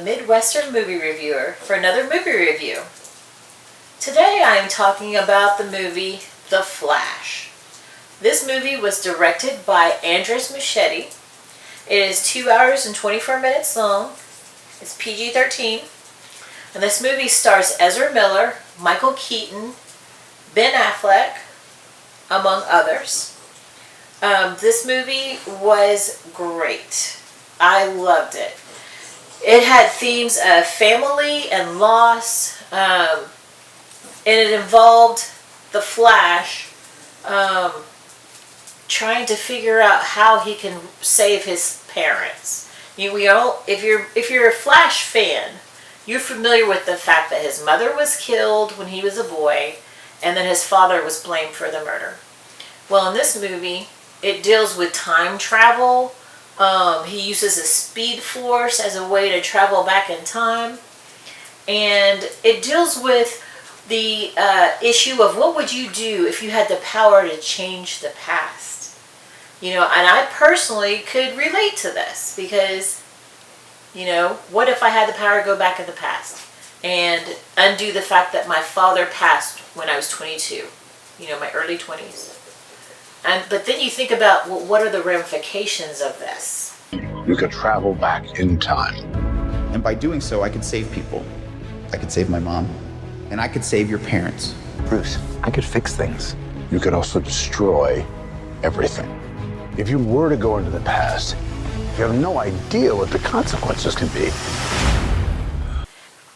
Midwestern movie reviewer for another movie review. Today I am talking about the movie The Flash. This movie was directed by Andres Muschietti. It is 2 hours and 24 minutes long. It's PG-13. And this movie stars Ezra Miller, Michael Keaton, Ben Affleck, among others. This movie was great. I loved it. It had themes of family and loss, and it involved the Flash trying to figure out how he can save his parents. If you're a Flash fan, you're familiar with the fact that his mother was killed when he was a boy, and then his father was blamed for the murder. Well, in this movie, it deals with time travel. He uses a speed force as a way to travel back in time. And it deals with the issue of what would you do if you had the power to change the past. And I personally could relate to this because, what if I had the power to go back in the past and undo the fact that my father passed when I was 22, my early 20s. But then you think about, well, what are the ramifications of this? You could travel back in time. And by doing so, I could save people. I could save my mom. And I could save your parents. Bruce, I could fix things. You could also destroy everything. If you were to go into the past, you have no idea what the consequences can be.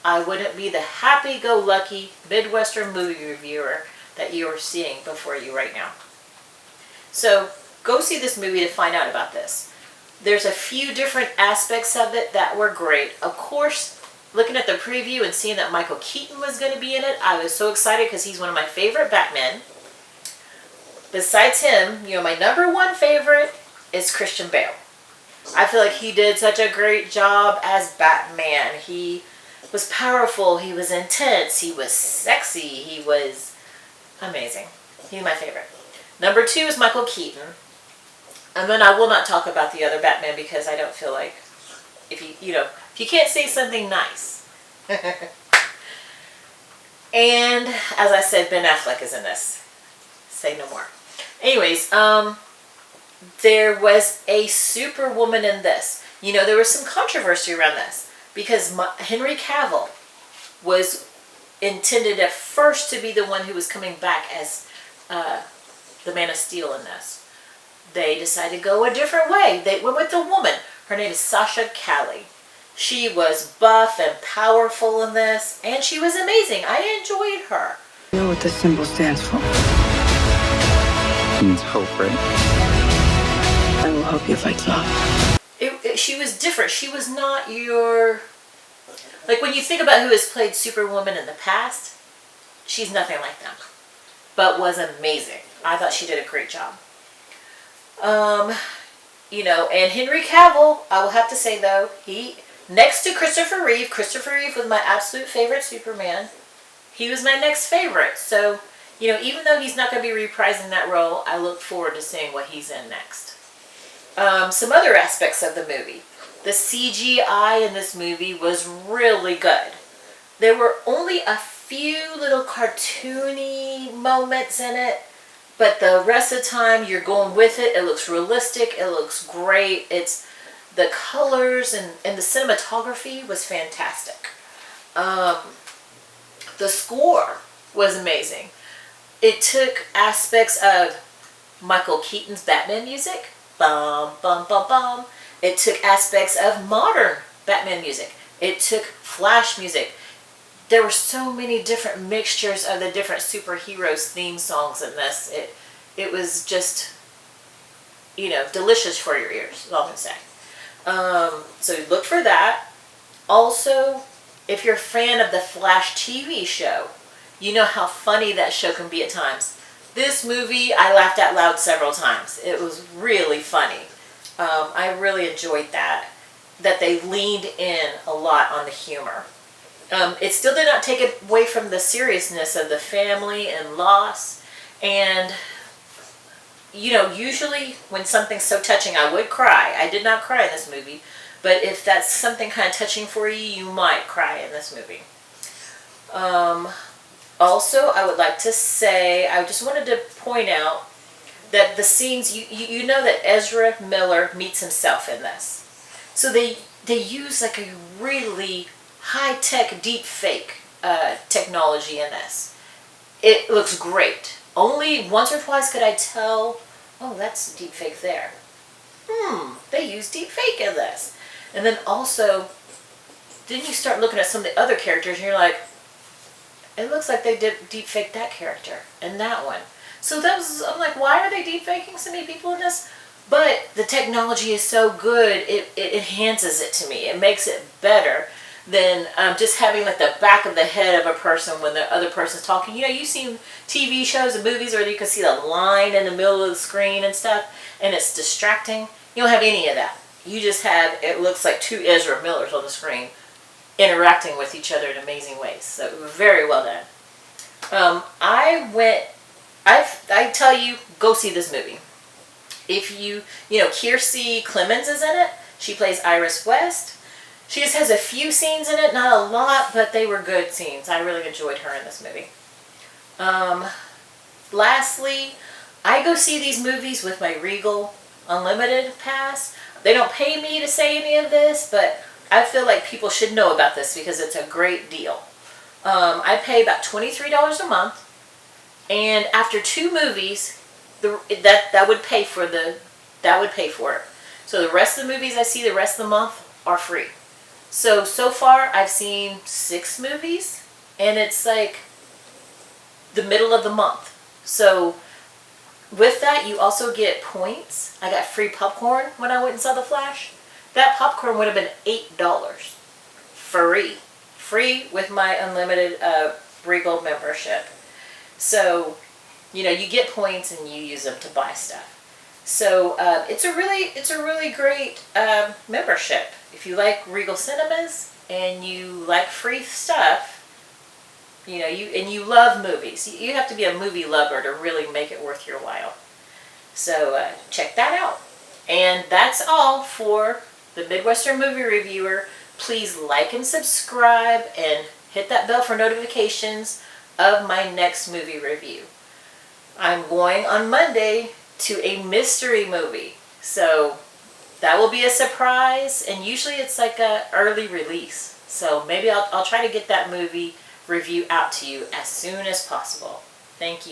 I wouldn't be the happy-go-lucky Midwestern movie reviewer that you are seeing before you right now. So go see this movie to find out about this. There's a few different aspects of it that were great. Of course, looking at the preview and seeing that Michael Keaton was going to be in it, I was so excited because he's one of my favorite Batmen. Besides him, my number one favorite is Christian Bale. I feel like he did such a great job as Batman. He was powerful, he was intense, he was sexy, he was amazing. He's my favorite. Number 2 is Michael Keaton. And then I will not talk about the other Batman because I don't feel like if you can't say something nice. And as I said, Ben Affleck is in this. Say no more. Anyways, there was a Superwoman in this. There was some controversy around this because Henry Cavill was intended at first to be the one who was coming back as the Man of Steel in this. They decided to go a different way. They went with a woman. Her name is Sasha Calle. She was buff and powerful in this, and she was amazing. I enjoyed her. You know what this symbol stands for? It means hope, right? I will help you fight love. She was different. She was not your... Like, when you think about who has played Superwoman in the past, she's nothing like them. But was amazing. I thought she did a great job. And Henry Cavill, I will have to say though, next to Christopher Reeve was my absolute favorite Superman. He was my next favorite. So, even though he's not going to be reprising that role, I look forward to seeing what he's in next. Some other aspects of the movie. The CGI in this movie was really good. There were only a few little cartoony moments in it, but the rest of the time you're going with it. It looks realistic. It looks great. It's the colors and the cinematography was fantastic. The score was amazing. It took aspects of Michael Keaton's Batman music. Bum, bum, bum, bum. It took aspects of modern Batman music. It took Flash music. There were so many different mixtures of the different superheroes theme songs in this. It was just, delicious for your ears, is all I'm going to say. So look for that. Also, if you're a fan of the Flash TV show, you know how funny that show can be at times. This movie, I laughed out loud several times. It was really funny. I really enjoyed that they leaned in a lot on the humor. It still did not take away from the seriousness of the family and loss. And, usually when something's so touching, I would cry. I did not cry in this movie. But if that's something kind of touching for you, you might cry in this movie. Also, I would like to say, I just wanted to point out that the scenes, you know that Ezra Miller meets himself in this. So they use like a really high-tech deep fake technology in this. It looks great. Only once or twice could I tell, oh, that's deep fake there. They use deep fake in this. And then also, then you start looking at some of the other characters and you're like, it looks like they did deep fake that character and that one. So I'm like, why are they deep faking so many people in this? But the technology is so good, it enhances it to me. It makes it better than just having like the back of the head of a person when the other person's talking. You know, you've seen TV shows and movies where you can see the line in the middle of the screen and stuff, and it's distracting. You don't have any of that. You just have, it looks like two Ezra Millers on the screen interacting with each other in amazing ways. So very well done. I tell you, go see this movie. If you know, Kiersey Clemons is in it. She plays Iris West. She just has a few scenes in it, not a lot, but they were good scenes. I really enjoyed her in this movie. Lastly, I go see these movies with my Regal Unlimited pass. They don't pay me to say any of this, but I feel like people should know about this because it's a great deal. I pay about $23 a month, and after 2 movies, that would pay for it. So the rest of the movies I see the rest of the month are free. So far I've seen 6 movies, and it's like the middle of the month. So with that, you also get points. I got free popcorn when I went and saw The Flash. That popcorn would have been $8. Free with my unlimited Regal membership. So, you know, you get points and you use them to buy stuff. So it's a really great membership. If you like Regal Cinemas and you like free stuff, you know, you love movies. You have to be a movie lover to really make it worth your while. So check that out. And that's all for the Midwestern Movie Reviewer. Please like and subscribe and hit that bell for notifications of my next movie review. I'm going on Monday to a mystery movie. So that will be a surprise, and usually it's like a early release. So maybe I'll try to get that movie review out to you as soon as possible. Thank you.